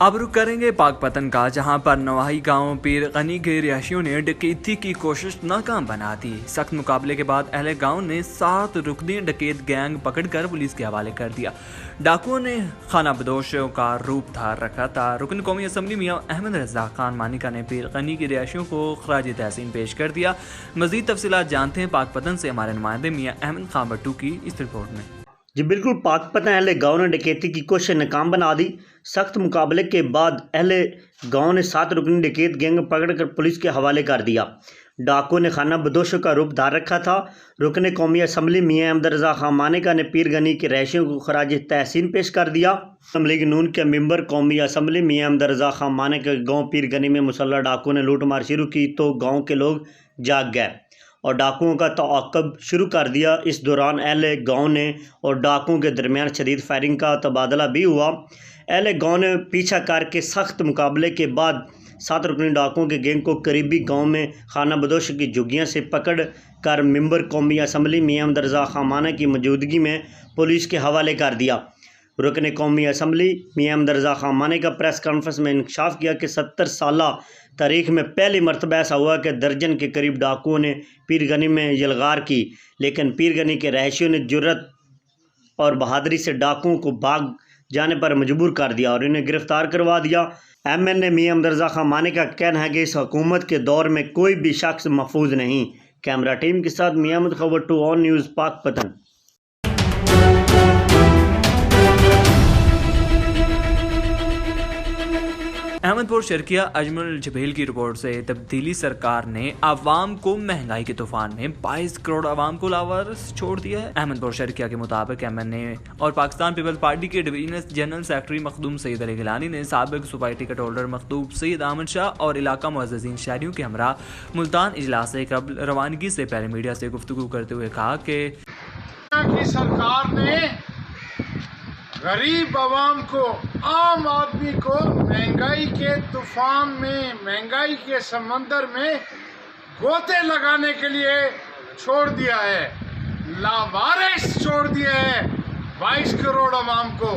اب رخ کریں گے پاک پتن کا، جہاں پر نواحی گاؤں پیر غنی کے رہائشیوں نے ڈکیتی کی کوشش ناکام بنا دی۔ سخت مقابلے کے بعد اہل گاؤں نے 7 رکنی ڈکیت گینگ پکڑ کر پولیس کے حوالے کر دیا۔ ڈاکوؤں نے خانہ بدوشوں کا روپ دھار رکھا تھا۔ رکن قومی اسمبلی میاں احمد رضا خان مانیکا نے پیر غنی کی رہائشیوں کو خراج تحسین پیش کر دیا۔ مزید تفصیلات جانتے ہیں پاک پتن سے ہمارے نمائندے میاں احمد خان بٹو کی اس رپورٹ میں۔ جی بالکل، پاک پتن اہل گاؤں نے ڈکیتی کی کوشش ناکام بنا دی۔ سخت مقابلے کے بعد اہل گاؤں نے 7 رکنی ڈکیت گینگ پکڑ کر پولیس کے حوالے کر دیا۔ ڈاکوؤں نے خانہ بدوشوں کا روپ دھار رکھا تھا۔ رکن قومی اسمبلی میاں احمد رضا خان مانیکا نے پیر غنی کے رہائشیوں کو خراج تحسین پیش کر دیا۔ مسلم لیگ نون کے ممبر قومی اسمبلی میاں احمد رضا خان مانیکا کے گاؤں پیر غنی میں مسلح ڈاکوؤں نے لوٹ مار شروع کی تو گاؤں کے لوگ جاگ گئے اور ڈاکوؤں کا تعاقب شروع کر دیا۔ اس دوران اہل گاؤں نے اور ڈاکوؤں کے درمیان شدید فائرنگ کا تبادلہ بھی ہوا۔ اہل گاؤں نے پیچھا کر کے سخت مقابلے کے بعد 7 رکنی ڈاکوؤں کے گینگ کو قریبی گاؤں میں خانہ بدوش کی جھگیاں سے پکڑ کر ممبر قومی اسمبلی میاں احمد رضا خان مانیکا کی موجودگی میں پولیس کے حوالے کر دیا۔ رکن قومی اسمبلی میاں احمد رضا خان مانیکا کا پریس کانفرنس میں انکشاف کیا کہ 70 سالہ تاریخ میں پہلی مرتبہ ایسا ہوا کہ درجن کے قریب ڈاکوؤں نے پیر غنی میں یلغار کی، لیکن پیر غنی کے رہائشیوں نے جرات اور بہادری سے ڈاکوؤں کو بھاگ جانے پر مجبور کر دیا اور انہیں گرفتار کروا دیا۔ ایم این اے میاں احمد رضا خان مانیکا کا کہنا ہے کہ اس حکومت کے دور میں کوئی بھی شخص محفوظ نہیں۔ کیمرہ ٹیم کے ساتھ میاں احمد خان بٹو، آن نیوز، پاک پتن۔ احمد پور شرکیہ اجمل الجبیل کی رپورٹ سے تبدیلی سرکار نے عوام کو مہنگائی کے طوفان میں 22 کروڑ عوام کو لاوارث چھوڑ دیا ہے۔ احمد پور شرکیہ کے مطابق ایم این اے اور پاکستان پیپلز پارٹی کے ڈویژنل جنرل سیکرٹری مخدوم سید علی گیلانی نے سابق صوبائی ٹکٹ ہولڈر مخدوم سید احمد شاہ اور علاقہ معززین شہریوں کے ہمراہ ملتان اجلاس سے قبل روانگی سے پہلے میڈیا سے گفتگو کرتے ہوئے کہا کہ سرکار نے غریب عوام کو، عام آدمی کو مہنگائی کے طوفان میں، مہنگائی کے سمندر میں گوتے لگانے کے لیے چھوڑ دیا ہے، لاوارث چھوڑ دیا ہے 22 کروڑ عوام کو۔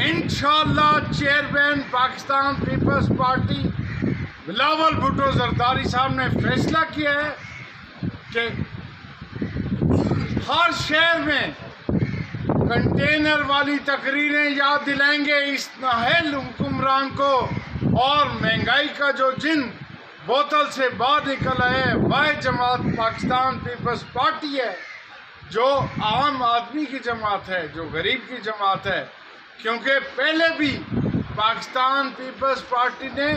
انشاءاللہ چیئرمین پاکستان پیپلز پارٹی بلاول بھٹو زرداری صاحب نے فیصلہ کیا ہے کہ ہر شہر میں کنٹینر والی تقریریں یاد دلائیں گے اس نااہل حکمران کو، اور مہنگائی کا جو جن بوتل سے باہر نکلا ہے وہ جماعت پاکستان پیپلز پارٹی ہے، جو عام آدمی کی جماعت ہے، جو غریب کی جماعت ہے۔ کیونکہ پہلے بھی پاکستان پیپلز پارٹی نے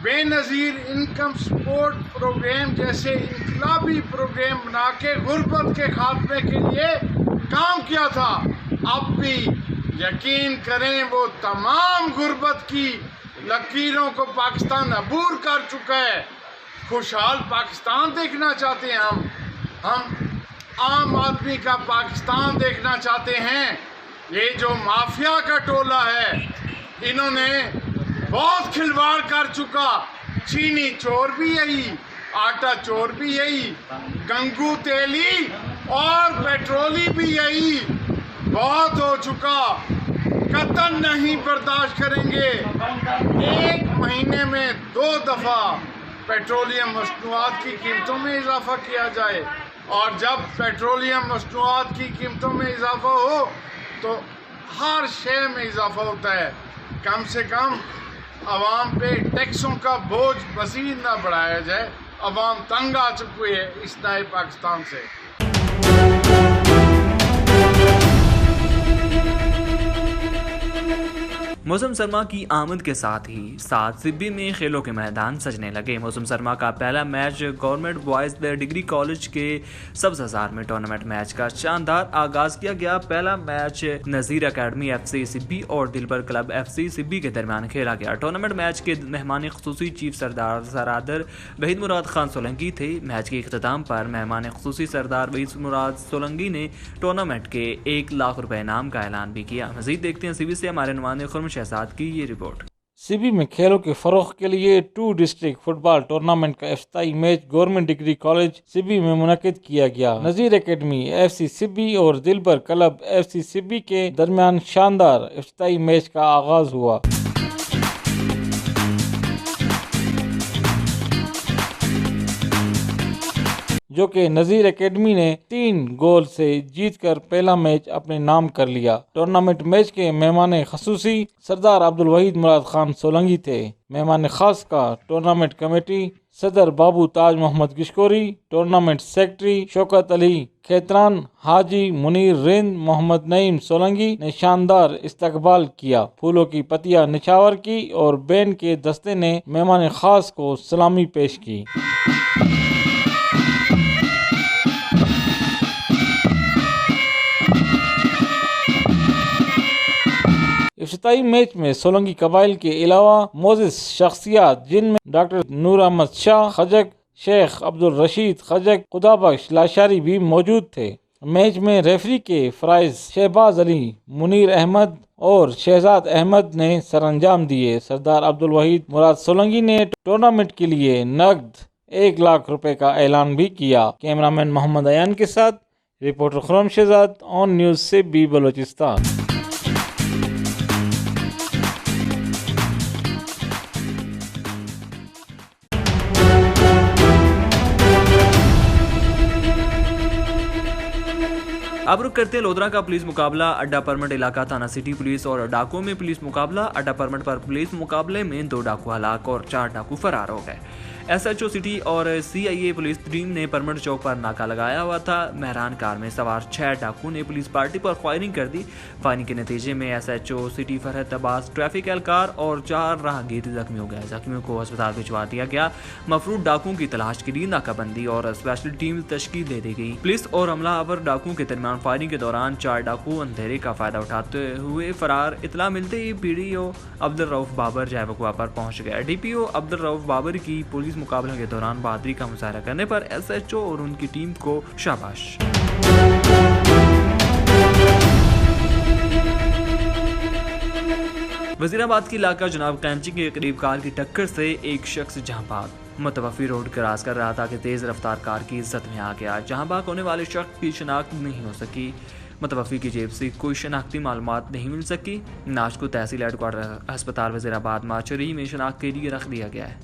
بے نظیر انکم سپورٹ پروگرام جیسے انقلابی پروگرام بنا کے غربت کے خاتمے کے لیے کام کیا تھا۔ اب بھی یقین کریں وہ تمام غربت کی لکیروں کو پاکستان عبور کر چکا ہے۔ خوشحال پاکستان دیکھنا چاہتے ہیں ہم عام آدمی کا پاکستان دیکھنا چاہتے ہیں۔ یہ جو مافیا کا ٹولہ ہے، انہوں نے بہت کھلواڑ کر چکا۔ چینی چور بھی یہی، آٹا چور بھی یہی، گنگو تیلی اور پیٹرولی بھی یہی، بہت ہو چکا۔ قطعاً نہیں برداشت کریں گے۔ 1 مہینے میں 2 دفعہ پیٹرولیم مصنوعات کی قیمتوں میں اضافہ کیا جائے، اور جب پیٹرولیم مصنوعات کی قیمتوں میں اضافہ ہو تو ہر شے میں اضافہ ہوتا ہے۔ کم سے کم عوام پہ ٹیکسوں کا بوجھ مزید نہ بڑھایا جائے۔ عوام تنگ آ چکی ہے اس نئے پاکستان سے۔ موسم سرما کی آمد کے ساتھ ہی سبی میں کھیلوں کے میدان سجنے لگے۔ موسم سرما کا پہلا match government boys degree college کے سبز ہزار میں ٹورنامنٹ میچ کا شاندار آغاز کیا گیا۔ پہلا match Nazir academy F C Sibi اور دلبر کلب ایف سی سبی کے درمیان کھیلا گیا۔ ٹورنامنٹ میچ کے مہمان خصوصی چیف سردار سرادر وحید مراد خان سولنگی تھے۔ میچ کے اختتام پر مہمان خصوصی سردار وحید مراد سولنگی نے ٹورنامنٹ کے 1 لاکھ روپے انعام کا اعلان بھی کیا۔ مزید دیکھتے ہیں سبی سے ہمارے نمائندے خرم شہزاد کی یہ رپورٹ۔ سبی میں کھیلوں کے فروغ کے لیے 2 ڈسٹرکٹ فٹ بال ٹورنامنٹ کا افتتاحی میچ گورنمنٹ ڈگری کالج سبی میں منعقد کیا گیا۔ Nazir academy F C Sibi اور دلبر کلب ایف سی سبی کے درمیان شاندار افتتاحی میچ کا آغاز ہوا۔ جو کہ نذیر اکیڈمی نے 3 گول سے جیت کر پہلا میچ اپنے نام کر لیا۔ ٹورنامنٹ میچ کے مہمان خصوصی سردار عبدالوحید مراد خان سولنگی تھے۔ مہمان خاص کا ٹورنامنٹ کمیٹی صدر بابو تاج محمد گشکوری، ٹورنامنٹ سیکرٹری شوکت علی کھیتران، حاجی منیر رند، محمد نعیم سولنگی نے شاندار استقبال کیا، پھولوں کی پتیاں نچھاور کی اور بینڈ کے دستے نے مہمان خاص کو سلامی پیش کی۔ افتتاحی میچ میں سولنگی قبائل کے علاوہ معزز شخصیات جن میں ڈاکٹر نور احمد شاہ خجک، شیخ عبدالرشید خجک، خدا بخش لاشاری بھی موجود تھے۔ میچ میں ریفری کے فرائض شہباز علی، منیر احمد اور شہزاد احمد نے سر انجام دیے۔ سردار عبدالوحید مراد سولنگی نے ٹورنامنٹ کے لیے نقد 1 لاکھ روپے کا اعلان بھی کیا۔ کیمرامین محمد ایان کے ساتھ رپورٹر خرم شہزاد، آن نیوز سے بی بلوچستان۔ اب رخ کرتے ہیں لودھرا کا پولیس مقابلہ۔ اڈا پرمٹ علاقہ تھانہ سٹی پولیس اور ڈاکو میں پولیس مقابلہ۔ اڈا پرمٹ پر پولیس مقابلے میں 2 ڈاکو ہلاک اور 4 ڈاکو فرار ہو گئے۔ ایس ایچ او سٹی اور CIA پولیس ٹیم نے پرمٹ چوک پر ناکہ لگایا ہوا تھا۔ مہران کار میں سوار 6 ڈاکو نے پولیس پارٹی پر فائرنگ کر دی۔ فائرنگ کے نتیجے میں SHO سٹی فرحت عباس، ٹریفک اہلکار اور 4 راہگیر زخمی ہو گئے۔ زخمیوں کو ہسپتال بھجوا دیا گیا۔ مفرود ڈاکوؤں کی تلاش کے لیے ناکہ بندی اور اسپیشل ٹیم تشکیل دے دی گئی۔ پولیس اور حملہ آور ڈاکوؤں کے درمیان فائرنگ کے دوران 4 ڈاکو اندھیرے کا فائدہ اٹھاتے ہوئے فرار۔ اطلاع ملتے ہی PDO عبدالرؤف بابر جائے وقوع پر پہنچ گیا۔ DPO عبدالرؤف بابر کی پولیس مقابلہ کے دوران بہادری کا مظاہرہ کرنے پر SHO اور ان کی ٹیم کو شاباش۔ وزیر آباد کی علاقہ جناب قینچی کے قریب کار کی ٹکر سے ایک شخص جہاں بھاگ۔ متوفی روڈ کراس کر رہا تھا کہ تیز رفتار کار کی زد میں آ گیا۔ جہاں بھاگ ہونے والے شخص کی شناخت نہیں ہو سکی۔ متوفی کی جیب سے کوئی شناختی معلومات نہیں مل سکی۔ نعش کو تحصیل ہیڈ کوارٹر ہسپتال وزیر آباد مارچری میں شناخت کے لیے رکھ دیا گیا ہے۔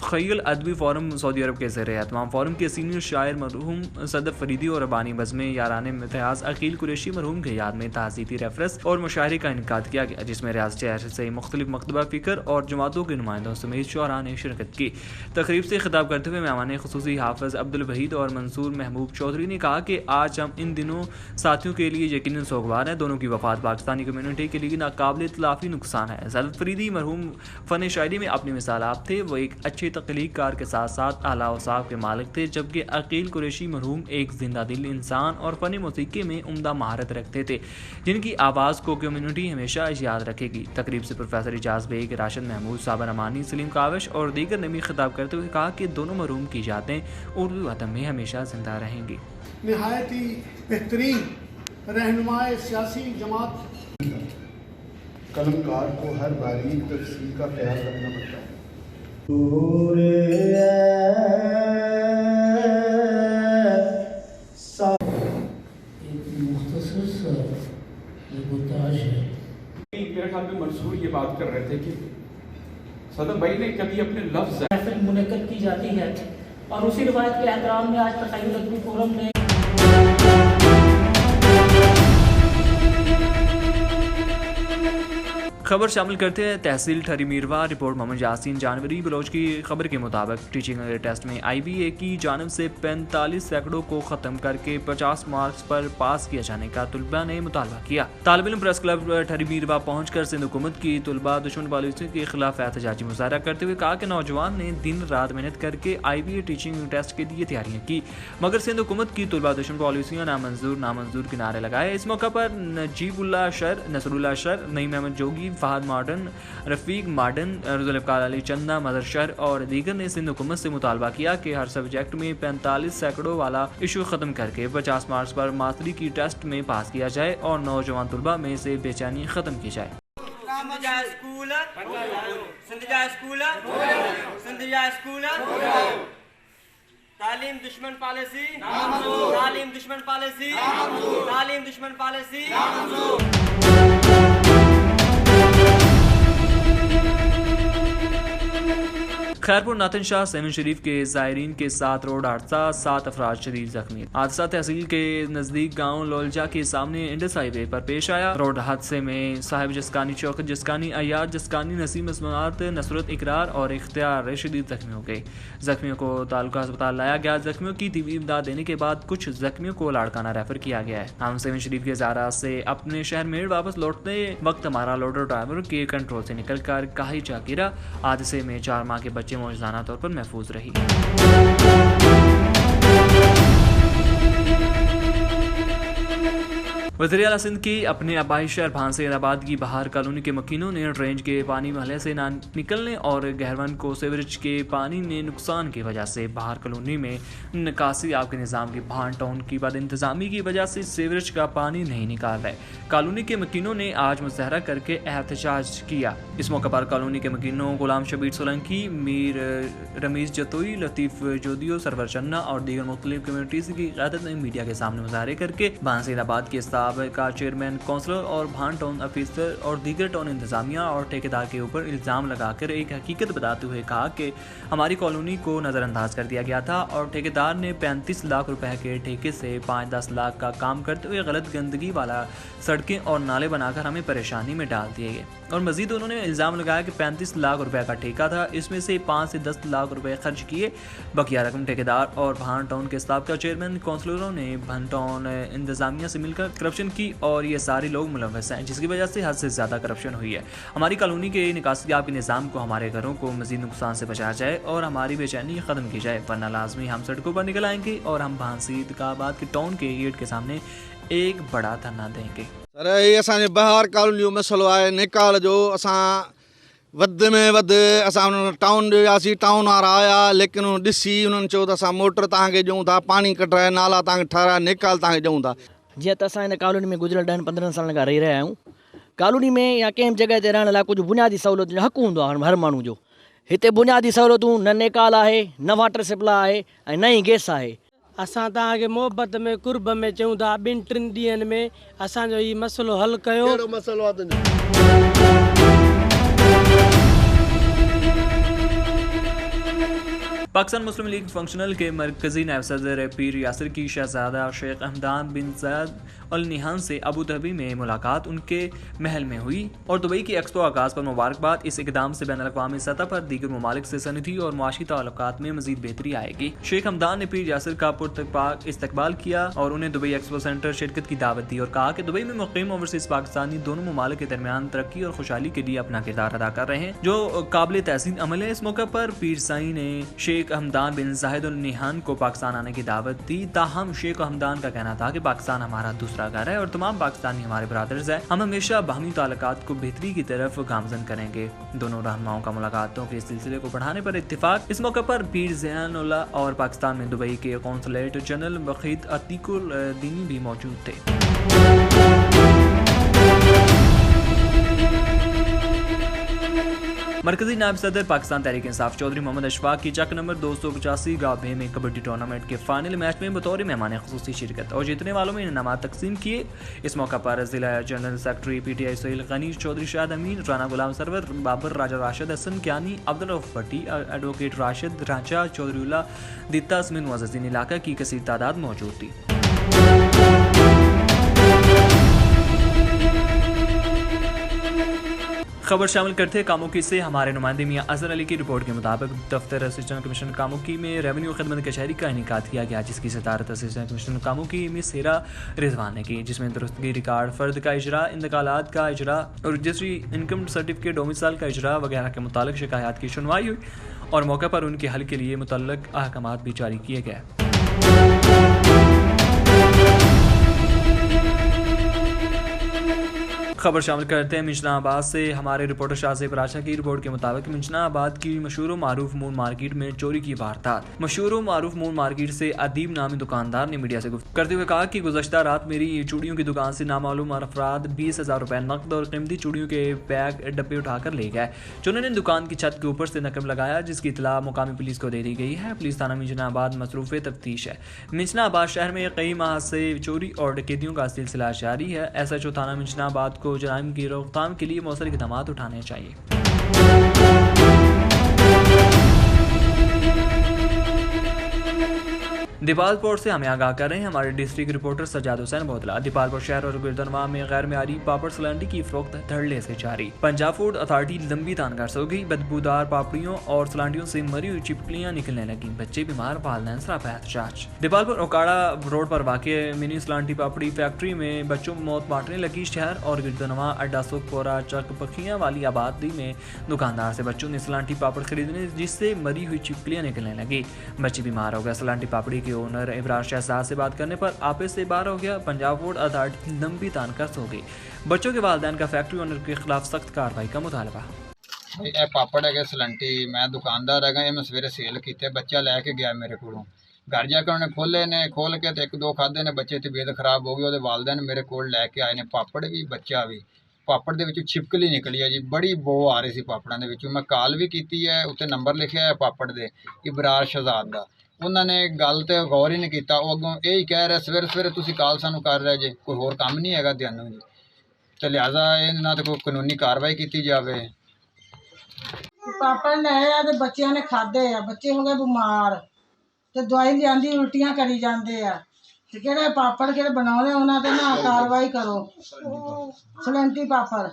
تخیل ادبی فورم سعودی عرب کے زیر اہتمام۔ فورم کے سینئر شاعر مرحوم صدف فریدی اور بانی بزم یاران امتیاز عقیل قریشی مرحوم کی یاد میں تعزیتی ریفرنس اور مشاعرے کا انعقاد کیا گیا، جس میں ریاض شہر سے مختلف مکتبہ فکر اور جماعتوں کے نمائندوں سمیت شعراء نے شرکت کی۔ تقریب سے خطاب کرتے ہوئے مہمان خصوصی حافظ عبدالوحید اور منصور محبوب چودھری نے کہا کہ آج ہم ان دنوں ساتھیوں کے لیے یقیناً سوگوار ہیں۔ دونوں کی وفات پاکستانی کمیونٹی کے لیے ناقابل تلافی نقصان ہے۔ صدف فریدی مرحوم فن شاعری میں اپنی مثال آپ تھے۔ وہ ایک اچھے تخلیق کار کے ساتھ ساتھ اعلیٰ اوصاف کے مالک تھے، جبکہ عقیل قریشی مرحوم ایک زندہ دل انسان اور فن موسیقی میں عمدہ مہارت رکھتے تھے، جن کی آواز کو کمیونٹی ہمیشہ یاد رکھے گی۔ تقریب سے پروفیسر اعجاز بیگ، راشد محمود، صابر امانی، سلیم کاوش اور دیگر نے بھی خطاب کرتے ہوئے کہا کہ دونوں مرحوم کی یادیں اردو ادب میں ہمیشہ زندہ رہیں گی۔ نہایت ہی بہترین رہنما سیاسی جماعت، قلمکار کو ہر باریک تفصیل کا خیال رکھنا پڑتا ہے۔ میرے خیال میں منصور یہ بات کر رہے تھے کہ صدف بھائی نے کبھی اپنے لفظ محفل منعقد کی جاتی ہے اور اسی روایت کے احترام میں آج تخیل ادبی فورم نے خبر شامل کرتے ہیں تحصیل ٹھری میروا۔ رپورٹ محمد یاسین جانوری بلوچ کی خبر کے مطابق ٹیچنگ ٹیسٹ میں IBA کی جانب سے 45 سینکڑوں کو ختم کر کے 50 مارکس پر پاس کیا جانے کا طلباء نے مطالبہ کیا۔ طالب علم پریس کلب ٹھری میروا پہنچ کر سندھ حکومت کی طلباء دشمن پالیسیوں کے خلاف احتجاجی مظاہرہ کرتے ہوئے کہا کہ نوجوان نے دن رات محنت کر کے IBA ٹیچنگ ٹیسٹ کے لیے تیاریاں کی، مگر سندھ حکومت کی طلباء دشمن پالیسیاں نامنظور کے نعرے لگائے۔ اس موقع پر نجیب اللہ شر، نصر اللہ شر، نعیم احمد جوگی، فہد ماڈرن، رفیق ماڈرن، ذوالفقار علی چندہ، مظہر شر اور دیگر نے سندھ حکومت سے مطالبہ کیا کہ ہر سبجیکٹ میں 45 سینکڑوں والا ایشو ختم کر کے 50 مارکس پر ماسٹری کی ٹیسٹ میں پاس کیا جائے اور نوجوان طلباء میں سے بے چینی ختم کی جائے۔ تعلیم دشمن پالیسی، تعلیم دشمن پالیسی، تعلیم دشمن پالیسی۔ खैरपुर नाथन शाह सेवन शरीफ के ज़ायरीन के साथ रोड हादसा, 7 अफराद शदीद जख्मी। हादसा तहसील के नज़दीक गांव लोलजा के सामने इंडस हाईवे पर पेश आया। रोड हादसे में साहिब जस्कानी, शौकत जस्कानी, अयाज जस्कानी, नसीम अस्मात, नसरत इकरार और इख्तियार शदीद जख्मी हो गए। जख्मियों को तालुका अस्पताल लाया गया। जख्मियों की तिबी इमदाद देने के बाद कुछ जख्मियों को लाड़काना रेफर किया गया है। हम सेवन शरीफ के ज़ारा से अपने शहर में वापस लौटते वक्त हमारा लोडर ड्राइवर के कंट्रोल से निकलकर काही जा गिरा। हादसे में 4 माह के बच्चे मौजूदाना तौर पर महफूज रही। वज़ीर आला सिंध की अपने आबाई शहर भांसेराबाद की बहार कॉलोनी के मकीनों ने ड्रेनेज के पानी महले से ना निकलने और गहरवन को सीवरेज के पानी ने नुकसान की वजह से बहार कॉलोनी में निकासी आब के निज़ाम की भान टाउन की बद इंतज़ामी की वजह से सीवरेज का पानी नहीं निकाल रहे। कॉलोनी के मकीनों ने आज मुजाहरा करके एहतजाज किया। इस मौके पर कॉलोनी के मकीनों गुलाम शबीर सोलंकी, मीर रमीज जतोई, लतीफ़ जोदियो, सरवर चन्ना और दीगर मुख्तलिफ कम्यूनिटीज़ की क़यादत में मीडिया के सामने मुजाहरे करके भांसेराबाद के का चेयरमैन, काउंसलर और भान टाउन ऑफिसर और दीगर टाउन इंतजामिया और ठेकेदार के ऊपर इल्ज़ाम लगाकर एक हकीकत बताते हुए कहा कि हमारी कॉलोनी को नज़रअंदाज कर दिया गया था और ठेकेदार ने 35 लाख रुपए के ठेके से 5-10 लाख का काम करते हुए गलत गंदगी वाला सड़कें और नाले बनाकर हमें परेशानी में डाल दिए गए। और मजीद उन्होंने इल्ज़ाम लगाया कि 35 लाख रुपए का ठेका था, इसमें से 5 से 10 लाख रुपए खर्च किए, बकिया रकम ठेकेदार और भान टाउन के साबिक़ा चेयरमैन, काउंसलरों ने भान टाउन इंतजामिया से मिलकर करप्शन की और ये सारे लोग मुलव्वस हैं, जिसकी वजह से हद से ज़्यादा करप्शन हुई है। हमारी कॉलोनी के निकासियाब के निज़ाम को, हमारे घरों को मज़ीद नुकसान से बचाया जाए और हमारी बेचैनी ख़त्म की जाए, वरना लाजमी हम सड़कों पर निकल आएंगे और हम भांसीराबाद के टाउन के गेट के सामने एक बड़ा धरना देंगे। सर ये असांजे बहार कॉलोनी जो मसलो आहे निकाल जो। असां वध में वधि असां टाउन वियासीं, टाउन वारा आया लेकिन ॾिसी उन्हनि चयो त असां मोटर तव्हांखे ॾियूं था, पाणी कढाए, नाला तव्हांखे ठाहिराए, निकाल तव्हांखे ॾियूं था। जीअं त असां हिन कॉलोनी में गुज़िरियल 10-15 सालनि खां रही रहिया आहियूं। कॉलोनी में या कंहिं जॻह ते रहण लाइ कुझु बुनियादी सहूलियत जो हक़ हूंदो आहे हर माण्हू जो। हिते बुनियादी सहूलियतूं न नेकाल आहे, न वाटर सप्लाई आहे ऐं न ई गैस आहे। असां तव्हांखे मोहबत में कुर्ब में चऊं था 2-3 ॾींहंनि में असांजो हीउ मसइलो हल कयो। कहिड़ो मसइलो आहे तुंहिंजो? पाकिस्तान मुस्लिम लीग फंक्शनल के मरकजी नायब सदर पीर यासिर की शहजादा शेख हमदान बिन ज़ैद अल निहान से अबू धाबी में मुलाकात उनके महल में हुई और दुबई की एक्सपो आगाज पर मुबारकबाद। इस इकदाम से बैन अल-अक़वामी सतह पर दीगर ममालिक से सनदी और मुआशी ताल्लुकात में मजीद बेहतरी आएगी। शेख हमदान ने पीर यासिर का पुरतपाक इस्तकबाल किया और उन्हें दुबई एक्सपो सेंटर शिरकत की दावत दी और कहा कि दुबई में मुक़ीम ओवरसीज़ पाकिस्तानी दोनों ममालिक के दरमियान तरक्की और खुशहाली के लिए अपना किरदार अदा कर रहे हैं, जो काबिल तहसीन अमल है। इस मौके पर पीर साई ने शेख हमदान बिन ज़ाहिद अल निहान को पाकिस्तान आने की दावत दी। ताहम शेख हमदान का कहना था कि पाकिस्तान हमारा दूसरा घर है और तमाम पाकिस्तानी हमारे ब्रादर्स हैं। हम हमेशा बाहमी ताल्लुकात को बेहतरी की तरफ गामजन करेंगे। दोनों रहनुमाओं का मुलाकातों के सिलसिले को बढ़ाने पर इत्तेफाक। इस मौके पर पीर ज़ैनुल्लाह और पाकिस्तान में दुबई के कौंसलेट जनरल वकीद अतीकुल दीनी भी मौजूद थे। मरकजी नायब सदर पाकिस्तान तहरीक इंसाफ चौधरी मोहम्मद अशफाक की चक नंबर 285 गाँव में कबड्डी टूर्नामेंट के फाइनल मैच में बतौर मेहमान खुसूसी शिरकत और जीतने वालों में इनामात तकसीम किए। इस मौका पर जिला general secretary PTI Sohail Ghani, Chaudhry Shahid Amin, Rana Ghulam Sarwar, Babar Raja Rashid Hassan Kayani, Abdul Rauf Bhatti, advocate Rashid Rancha, Chaudhry Ullah Ditta समेत मुअज़्ज़िज़ीन इलाका की कसीर तादाद मौजूद थी। खबर शामिल करते कामुकी से हमारे नुमाइंदे मियां अजहर अली की रिपोर्ट के मुताबिक दफ्तर असिस्टेंट कमिश्नर कामुकी में रेवेन्यू खिदमत कचहरी का इनेकाद किया गया, जिसकी सदारत assistant commissioner Kamoke miss Hira Rizwan ने की, जिसमें दुरुस्तगी रिकॉर्ड फर्द का इजरा, इंतकालात का इजरा और रजिस्ट्री, इनकम सर्टिफिकेट, डोमिसाइल का इजरा वगैरह के मुतालिक शिकायत की सुनवाई हुई और मौके पर उनके हल के लिए मुतल्लक अहकामात भी जारी किए गए। खबर शामिल करते हैं मिंशनाबाद से हमारे रिपोर्टर शाहज़ेब राशा की रिपोर्ट के मुताबिक मिंशनाबाद की मशहूर व मारूफ मून मार्केट में चोरी की वारदात। मशहूर व मारूफ मून मार्केट से अदीब नामी दुकानदार ने मीडिया से गुफ्तगू करते हुए कहा कि गुज़श्ता रात मेरी चूड़ियों की दुकान से नामालूम अफराद 20,000 रुपए नकद और कीमती चूड़ियों के बैग डब्बे उठाकर ले गए, जिन्होंने दुकान की छत के ऊपर से नकब लगाया, जिसकी इतला मुकामी पुलिस को दे दी गई है। पुलिस थाना मिंशनाबाद मसरूफ़ तफ्तीश है। मिंशनाबाद शहर में कई माह से चोरी और डकैतियों का सिलसिला जारी है। SHO थाना मिंशनाबाद को जराइम की रोकथाम के लिए मौसर इक़दामात उठाने चाहिए। दीपालपुर से हमें आगाह कर रहे हैं हमारे डिस्ट्रिक्ट रिपोर्टर सजाद हुसैन बोतला। दीपालपुर शहर और गिरदनवा में गैर मेयारी पापड़ सलांडी की फरोख्त धड़ल्ले से जारी। पंजाब फूड अथॉरिटी लंबी तानगर्स हो गई। बदबूदार पापड़ियों और सलांडियों से मरी हुई चिपकलियां निकलने लगी। बच्चे बीमार, वालिदैन सरापा एहतजाज। दीपालपुर ओकाड़ा रोड पर वाक़ मिनी सलांडी पापड़ी फैक्ट्री में बच्चों में मौत बांटने लगी। शहर और गिरदनवा अड्डा सुखपोरा चक पखियां वाली आबादी में दुकानदार से बच्चों ने सलांडी पापड़ खरीदने जिससे मरी हुई चिपकलियां निकलने लगी। बच्चे बीमार हो गए। सलांडी पापड़ी के ओनर इब्रार शहजाद से बात करने पर आपस से बाहर हो गया। पंजाब फूड अथॉरिटी लंबी तानकस हो गई। बच्चों के वालिदैन का फैक्ट्री ओनर के खिलाफ सख्त कार्रवाई का मुतालबा। ਇਹ ਪਾਪੜ ਹੈਗੇ ਸਲੰਟੀ, ਮੈਂ ਦੁਕਾਨਦਾਰ ਹੈਗਾ। ਇਹ ਮੈਂ ਸਵੇਰੇ ਸੇਲ ਕੀਤੇ, ਬੱਚਾ ਲੈ ਕੇ ਗਿਆ ਮੇਰੇ ਕੋਲੋਂ। ਘਰ ਜਾ ਕੇ ਉਹਨੇ ਖੋਲ੍ਹੇ ਨੇ, ਖੋਲ੍ਹ ਕੇ ਤੇ ਇੱਕ ਦੋ ਖਾਧੇ ਨੇ, ਬੱਚੇ ਦੀ ਤਬੀਅਤ ਖਰਾਬ ਹੋ ਗਈ। ਉਹਦੇ ਵਾਲਿदैन ਮੇਰੇ ਕੋਲ ਲੈ ਕੇ ਆਏ ਨੇ ਪਾਪੜ ਵੀ, ਬੱਚਾ ਵੀ। ਪਾਪੜ ਦੇ ਵਿੱਚੋਂ ਛਿਪਕਲੀ ਨਿਕਲੀ ਹੈ ਜੀ, ਬੜੀ ਬੋ ਆ ਰਹੀ ਸੀ ਪਾਪੜਾਂ ਦੇ ਵਿੱਚੋਂ। ਮੈਂ ਕਾਲ ਵੀ ਕੀਤੀ ਹੈ, ਉੱਤੇ ਨੰਬਰ ਲਿਖਿਆ ਹੈ ਪਾਪੜ ਦੇ, ਇਬਰਾਰ ਸ਼ਹਜ਼ਾਦ ਦਾ। ਉਹਨਾਂ ਨੇ ਗੱਲ ਤੇ ਗੌਰ ਹੀ ਨਹੀਂ ਕੀਤਾ। ਉਹ ਅੱਗੋਂ ਇਹ ਹੀ ਕਹਿ ਰਿਹਾ ਸਵੇਰੇ ਸਵੇਰੇ ਤੁਸੀਂ ਕਾਲ ਸਾਨੂੰ ਕਰ ਰਹੇ ਜੇ, ਕੋਈ ਹੋਰ ਕੰਮ ਨਹੀਂ ਹੈਗਾ ਤੁਹਾਨੂੰ ਜੀ। ਤੇ ਲਿਹਾਜ਼ਾ ਇਹਨਾਂ 'ਤੇ ਕੋਈ ਕਾਨੂੰਨੀ ਕਾਰਵਾਈ ਕੀਤੀ ਜਾਵੇ। ਪਾਪੜ ਲਏ ਆ ਤੇ ਬੱਚਿਆਂ ਨੇ ਖਾਦੇ ਆ, ਬੱਚੇ ਹੋ ਗਏ ਬਿਮਾਰ ਤੇ ਦਵਾਈ ਲਿਆਂਦੀ, ਉਲਟੀਆਂ ਕਰੀ ਜਾਂਦੇ ਆ। ਤੇ ਕਿਹੜੇ ਪਾਪੜ ਕਿਹੜੇ ਬਣਾਉਂਦੇ ਉਹਨਾਂ ਤੇ ਨਾ ਕਾਰਵਾਈ ਕਰੋ। ਸਲੰਟੀ ਪਾਪੜ।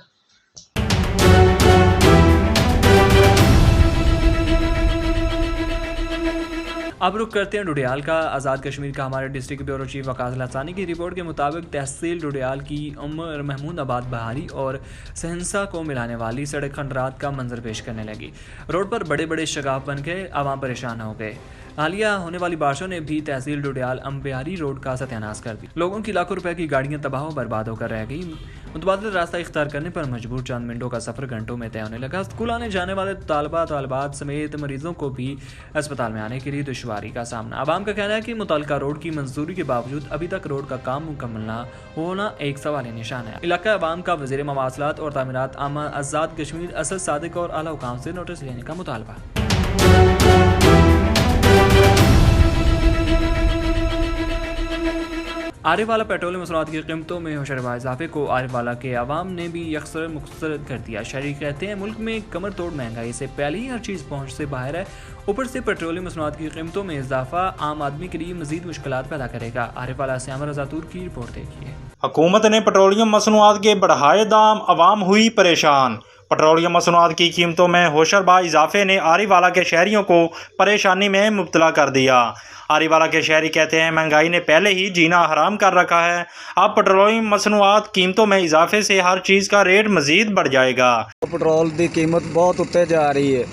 अब रुख करते हैं डुडियाल का। आज़ाद कश्मीर का हमारे डिस्ट्रिक्ट ब्यूरो चीफ वकास लसानी की रिपोर्ट के मुताबिक तहसील डुडियाल की उमर महमूद आबाद बहारी और सहनसा को मिलाने वाली सड़क खंडरात का मंजर पेश करने लगी। रोड पर बड़े बड़े शगाफ बन गए, आवाम परेशान हो गए। हालिया होने वाली बारिशों ने भी तहसील डुडियाल अम्बिहारी रोड का सत्यानाश कर दी। लोगों की लाखों रुपए की गाड़ियां तबाह बर्बाद होकर रह गई। मुतबादिल रास्ता इख्तियार करने पर मजबूर चंद मिनटों का सफ़र घंटों में तय होने लगा। स्कूल आने जाने वाले तालबात समेत मरीजों को भी अस्पताल में आने के लिए दुश्वारी का सामना। आवाम का कहना है कि मुतल्लिका रोड की मंजूरी के बावजूद अभी तक रोड का काम मुकम्मल न होना एक सवाल निशान है। इलाका अवाम का वज़ीर मवासलात और तामीरात आमा आज़ाद कश्मीर असद सादिक और आला हुकाम से नोटिस लेने का मुतालबा। आरिफ वाला पेट्रोल मसनूआत की कीमतों में होशरबा इजाफे को आरिफ वाला के अवाम ने भी यकसर मुस्तरद कर दिया। शहरी कहते हैं मुल्क में कमर तोड़ महंगाई से पहले ही हर चीज़ पहुँच से बाहर है, ऊपर से पेट्रोलियम मसनूआत की कीमतों में इजाफा आम आदमी के लिए मजीद मुश्किलात पैदा करेगा। आरिफ वाला से अमर रज़ातूर की रिपोर्ट देखिए। हुकूमत ने पेट्रोलियम मसनूआत के बढ़ाए दाम, अवाम हुई परेशान। पेट्रोलियम मसनूआत की कीमतों में होशरबा इजाफे ने आरिफ वाला के शहरियों को परेशानी में मुब्तला कर दिया। आरिफ वाला के शहरी कहते हैं महंगाई ने पहले ही जीना हराम कर रखा है, अब पेट्रोलियम मसनूआत कीमतों में इजाफे से हर चीज़ का रेट मजीद बढ़ जाएगा। पेट्रोल की कीमत बहुत उत्ते जा रही है,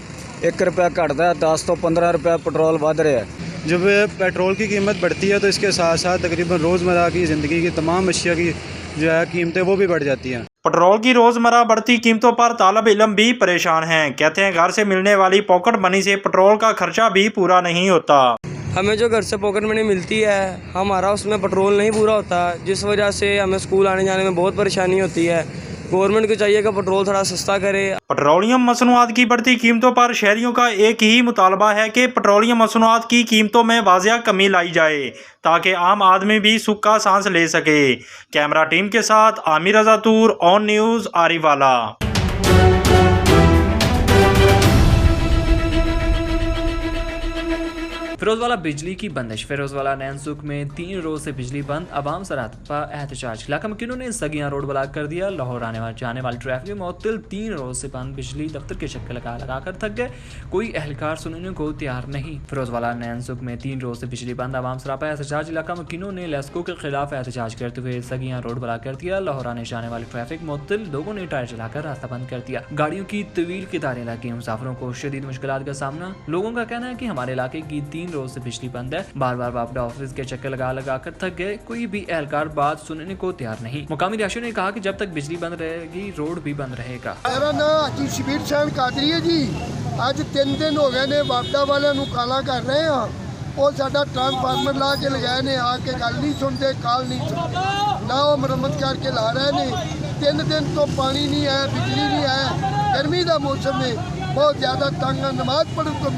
1 रुपया घटता है 10 तो 15 रुपया पेट्रोल बढ़ रहा है। जब पेट्रोल की कीमत बढ़ती है तो इसके साथ साथ तकरीबन रोज़मर्रा की ज़िंदगी की तमाम अशिया की जो है कीमतें वो भी बढ़ जाती हैं। पेट्रोल की रोज़मर्रा बढ़ती कीमतों पर तालब इल्म भी परेशान हैं। कहते हैं घर से मिलने वाली पॉकेट मनी से पेट्रोल का खर्चा भी पूरा नहीं होता। हमें जो घर से पॉकेट मनी मिलती है हमारा उसमें पेट्रोल नहीं पूरा होता, जिस वजह से हमें स्कूल आने जाने में बहुत परेशानी होती है। गवर्नमेंट को चाहिए कि पेट्रोल थोड़ा सस्ता करे। पेट्रोलियम मसनूआत की बढ़ती कीमतों पर शहरियों का एक ही मुतालबा है कि पेट्रोलियम मसनूआत की कीमतों में वाजिया कमी लाई जाए ताकि आम आदमी भी सुख का सांस ले सके। कैमरा टीम के साथ आमिर रज़ातूर, ऑन न्यूज़, आरिफ वाला। फिरोजवाला बिजली की बंदिश। फिरोजवाला नैनसुख में 3 रोज से बिजली बंद, अवाम सरापा एहतजाज। इलाका मकीनों ने सगियां रोड ब्लॉक कर दिया। लाहौर आने जाने वाली ट्रैफिक मुअत्तल, 3 रोज से बंद बिजली, दफ्तर के चक्कर लगा कर थक गए, कोई अहलकार सुनने को तैयार नहीं। फिरोजवाला नैनसुख में 3 रोज से बिजली बंद, अवाम सरापा एहतजाज। इलाका मकीनों ने लेस्को के खिलाफ एहतजाज करते हुए सगियां रोड ब्लॉक कर दिया। लाहौर आने जाने वाली ट्रैफिक मुअत्तल, लोगों ने टायर चलाकर रास्ता बंद कर दिया। गाड़ियों की तवील कतारें लगी, मुसाफिरों को शदीद मुश्किलात का सामना। लोगों का कहना है कि हमारे इलाके की 3 रोज से बिजली बंद है, बार बार वापडा ऑफिस के चक्कर लगा कर थक गए, कोई भी एहलकार बात सुनने को तैयार नहीं। मुकामी रिहायशियों ने कहा कि जब तक बिजली बंद रहेगी रोड भी बंद रहेगा। मेरा नाम हाजी शबीर हुसैन कादरी है जी। अज 3 दिन हो गए ने वापडा वाले काला कर रहे हैं, वो साडा ट्रांसफार्मर ला के लगाए ने, आके गल नहीं सुनते, काल नहीं सुनते, ना वो मरम्मत करके ला रहे ने। 3 दिन तो पानी नहीं है, बिजली नहीं है, गर्मी का मौसम है, बहुत ज्यादा तंग, नमाज पढ़ने को